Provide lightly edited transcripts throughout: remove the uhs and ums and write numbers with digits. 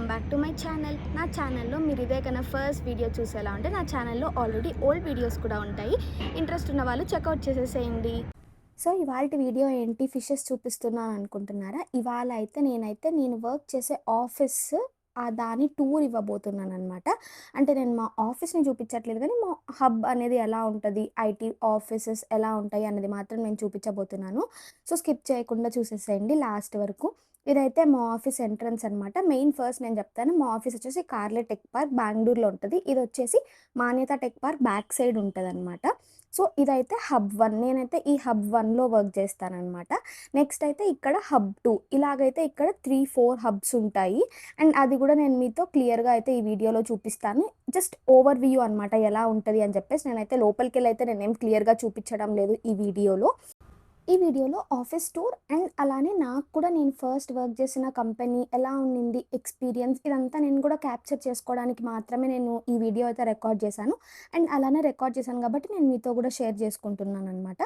Welcome back to my channel. నా ఛానల్లో మీరు ఇదే కన్నా ఫస్ట్ వీడియో చూసేలా ఉంటే నా ఛానల్లో ఆల్రెడీ ఓల్డ్ వీడియోస్ కూడా ఉంటాయి. ఇంట్రెస్ట్ ఉన్న వాళ్ళు చెక్అవుట్ చేసేసేయండి. సో ఇవాల్టి వీడియో ఏంటి, ఫిషెస్ చూపిస్తున్నాను అనుకుంటున్నారా? ఇవాళ అయితే నేను వర్క్ చేసే ఆఫీస్ దాని టూర్ ఇవ్వబోతున్నాను అనమాట. అంటే నేను మా ఆఫీస్ని చూపించట్లేదు కానీ మా హబ్ అనేది ఎలా ఉంటుంది, ఐటీ ఆఫీసెస్ ఎలా ఉంటాయి అనేది మాత్రం నేను చూపించబోతున్నాను. సో స్కిప్ చేయకుండా చూసేసేయండి లాస్ట్ వరకు. ఇదైతే మా ఆఫీస్ ఎంట్రన్స్ అనమాట. మెయిన్ ఫస్ట్ నేను చెప్తాను, మా ఆఫీస్ వచ్చేసి కార్లే టెక్ పార్క్ బెంగళూరులో ఉంటుంది. ఇది వచ్చేసి మాన్యత టెక్ పార్క్ బ్యాక్ సైడ్ ఉంటుంది అనమాట. సో ఇదైతే హబ్ 1. నేనైతే ఈ హబ్ 1లో వర్క్ చేస్తానన్నమాట. నెక్స్ట్ అయితే ఇక్కడ హబ్ 2, ఇలాగైతే ఇక్కడ 3-4 హబ్స్ ఉంటాయి. అండ్ అది కూడా నేను మీతో క్లియర్గా అయితే ఈ వీడియోలో చూపిస్తాను. జస్ట్ ఓవర్ వ్యూ అనమాట ఎలా ఉంటుంది అని చెప్పేసి. నేనైతే లోపలికి వెళ్ళి అయితే నేనేం క్లియర్గా చూపించడం లేదు ఈ వీడియోలో. ఈ వీడియోలో ఆఫీస్ టూర్ అండ్ అలానే నాకు కూడా నేను ఫస్ట్ వర్క్ చేసిన కంపెనీ ఎలా ఉండింది, ఎక్స్పీరియన్స్, ఇదంతా నేను కూడా క్యాప్చర్ చేసుకోవడానికి మాత్రమే నేను ఈ వీడియో అయితే రికార్డ్ చేశాను. అండ్ అలానే రికార్డ్ చేశాను కాబట్టి నేను మీతో కూడా షేర్ చేసుకుంటున్నాను అనమాట.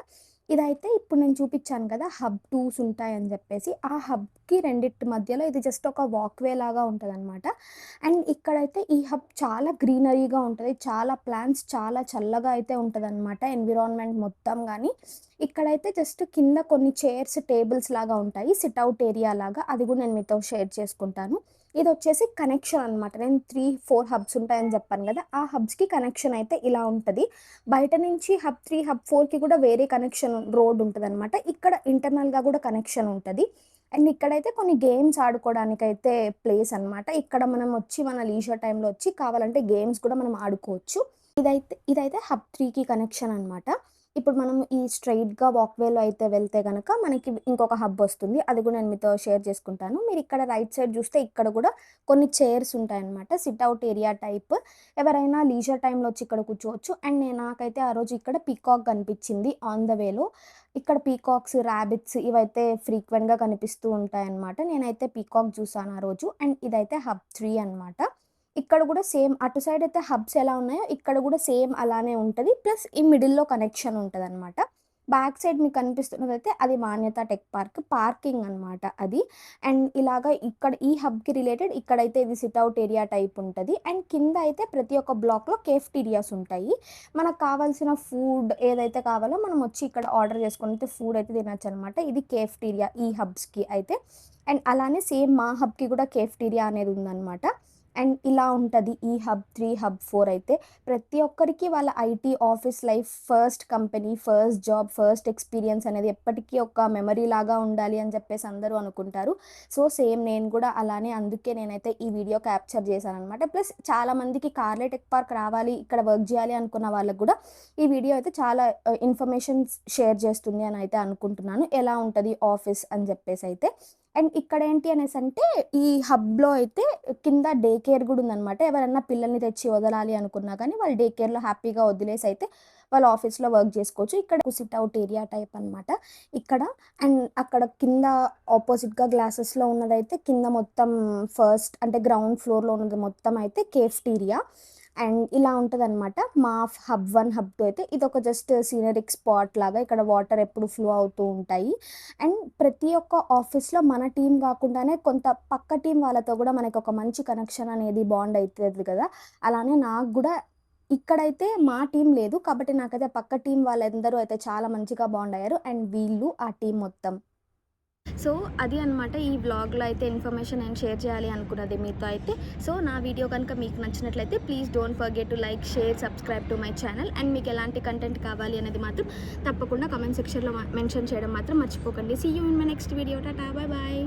ఇదైతే ఇప్పుడు నేను చూపించాను కదా హబ్ 2s ఉంటాయని చెప్పేసి, ఆ హబ్కి రెండిటి మధ్యలో ఇది జస్ట్ ఒక వాక్వే లాగా ఉంటుంది అనమాట. అండ్ ఇక్కడైతే ఈ హబ్ చాలా గ్రీనరీగా ఉంటుంది, చాలా ప్లాంట్స్, చాలా చల్లగా అయితే ఉంటుంది అనమాట ఎన్విరాన్మెంట్ మొత్తం. కానీ ఇక్కడైతే జస్ట్ కింద కొన్ని చైర్స్, టేబుల్స్ లాగా ఉంటాయి, సిట్అవుట్ ఏరియా లాగా. అది కూడా నేను మీతో షేర్ చేసుకుంటాను. ఇది వచ్చేసి కనెక్షన్ అనమాట. నేను 3-4 హబ్స్ ఉంటాయని చెప్పాను కదా, ఆ హబ్స్కి కనెక్షన్ అయితే ఇలా ఉంటుంది. బయట నుంచి హబ్ 3, హబ్ 4కి కూడా వేరే కనెక్షన్ రోడ్ ఉంటుంది అనమాట. ఇక్కడ ఇంటర్నల్గా కూడా కనెక్షన్ ఉంటుంది. అండ్ ఇక్కడైతే కొన్ని గేమ్స్ ఆడుకోవడానికైతే ప్లేస్ అనమాట. ఇక్కడ మనం వచ్చి మన లీజర్ టైంలో వచ్చి కావాలంటే గేమ్స్ కూడా మనం ఆడుకోవచ్చు. ఇదైతే హబ్ 3కి కనెక్షన్ అనమాట. ఇప్పుడు మనం ఈ స్ట్రైట్గా వాక్వేలో అయితే వెళ్తే కనుక మనకి ఇంకొక హబ్ వస్తుంది. అది కూడా నేను మీతో షేర్ చేసుకుంటాను. మీరు ఇక్కడ రైట్ సైడ్ చూస్తే ఇక్కడ కూడా కొన్ని చైర్స్ ఉంటాయన్నమాట, సిట్అవుట్ ఏరియా టైప్. ఎవరైనా లీజర్ టైంలో వచ్చి ఇక్కడ కూర్చోవచ్చు. అండ్ నాకైతే ఆ రోజు ఇక్కడ పీకాక్ కనిపించింది ఆన్ ద వేలో. ఇక్కడ పీకాక్స్, ర్యాబిట్స్ ఇవైతే ఫ్రీక్వెంట్గా కనిపిస్తూ ఉంటాయన్నమాట. నేనైతే పీకాక్ చూసాను ఆ రోజు. అండ్ ఇదైతే హబ్ 3 అనమాట. ఇక్కడ కూడా సేమ్ అటు సైడ్ అయితే హబ్స్ ఎలా ఉన్నాయో ఇక్కడ కూడా సేమ్ అలానే ఉంటుంది. ప్లస్ ఈ మిడిల్లో కనెక్షన్ ఉంటుంది అనమాట. బ్యాక్ సైడ్ మీకు కనిపిస్తున్నది అయితే అది మాన్యత టెక్ పార్క్ పార్కింగ్ అనమాట అది. అండ్ ఇలాగా ఇక్కడ ఈ హబ్కి రిలేటెడ్ ఇక్కడైతే ఇది సిట్అవుట్ ఏరియా టైప్ ఉంటుంది. అండ్ కింద అయితే ప్రతి ఒక్క బ్లాక్లో కేఫ్టీరియాస్ ఉంటాయి. మనకు కావాల్సిన ఫుడ్ ఏదైతే కావాలో మనం వచ్చి ఇక్కడ ఆర్డర్ చేసుకుని అయితే ఫుడ్ అయితే తినచ్చు అనమాట. ఇది కేఫ్టీరియా ఈ హబ్స్కి అయితే. అండ్ అలానే సేమ్ మా హబ్కి కూడా కేఫ్టీరియా అనేది ఉందన్నమాట. అండ్ ఇలా ఉంటుంది ఈ హబ్ 3, హబ్ 4 అయితే. ప్రతి ఒక్కరికి వాళ్ళ IT office life, first company, first job, first experience అనేది ఎప్పటికీ ఒక మెమరీ లాగా ఉండాలి అని చెప్పేసి అందరూ అనుకుంటారు. సో సేమ్ నేను కూడా అలానే, అందుకే నేనైతే ఈ వీడియో క్యాప్చర్ చేశాను అనమాట. ప్లస్ చాలామందికి కార్లే టెక్ పార్క్ రావాలి, ఇక్కడ వర్క్ చేయాలి అనుకున్న వాళ్ళకు కూడా ఈ వీడియో అయితే చాలా ఇన్ఫర్మేషన్ షేర్ చేస్తుంది అని అయితే అనుకుంటున్నాను, ఎలా ఉంటుంది ఆఫీస్ అని చెప్పేసి అయితే. అండ్ ఇక్కడ ఏంటి అనేసి అంటే ఈ హబ్లో అయితే కింద డే కేర్ కూడా ఉందన్నమాట. ఎవరన్నా పిల్లల్ని తెచ్చి వదలాలి అనుకున్నా కానీ వాళ్ళు డే కేర్లో హ్యాపీగా వదిలేసి అయితే వాళ్ళ ఆఫీస్లో వర్క్ చేసుకోవచ్చు. ఇక్కడ సిట్అవుట్ ఏరియా టైప్ అనమాట ఇక్కడ. అండ్ అక్కడ కింద ఆపోజిట్గా గ్లాసెస్లో ఉన్నదైతే కింద మొత్తం ఫస్ట్ అంటే గ్రౌండ్ ఫ్లోర్లో ఉన్నది మొత్తం అయితే కేఫ్టీరియా. అండ్ ఇలా ఉంటుంది అనమాట మా హబ్ 1, హబ్ 2 అయితే. ఇది ఒక జస్ట్ సీనరిక్ స్పాట్ లాగా, ఇక్కడ వాటర్ ఎప్పుడు ఫ్లో అవుతూ ఉంటాయి. అండ్ ప్రతి ఒక్క ఆఫీస్లో మన టీం కాకుండానే కొంత పక్క టీం వాళ్ళతో కూడా మనకి ఒక మంచి కనెక్షన్ అనేది బాండ్ అవుతుంది కదా. అలానే నాకు కూడా ఇక్కడైతే మా టీం లేదు కాబట్టి నాకైతే పక్క టీం వాళ్ళందరూ అయితే చాలా మంచిగా బాండ్ అయ్యారు. అండ్ వీళ్ళు ఆ టీం మొత్తం. సో అది అనమాట ఈ వ్లాగ్లో అయితే ఇన్ఫర్మేషన్ నేను షేర్ చేయాలి అనుకున్నది మీతో అయితే. సో నా వీడియో కనుక మీకు నచ్చినట్లయితే please don't forget to like, share, subscribe to my channel. And మీకు ఎలాంటి కంటెంట్ కావాలి అనేది మాత్రం తప్పకుండా కామెంట్ సెక్షన్లో మెన్షన్ చేయడం మాత్రం మర్చిపోకండి. See you in my next video. Tata, bye bye.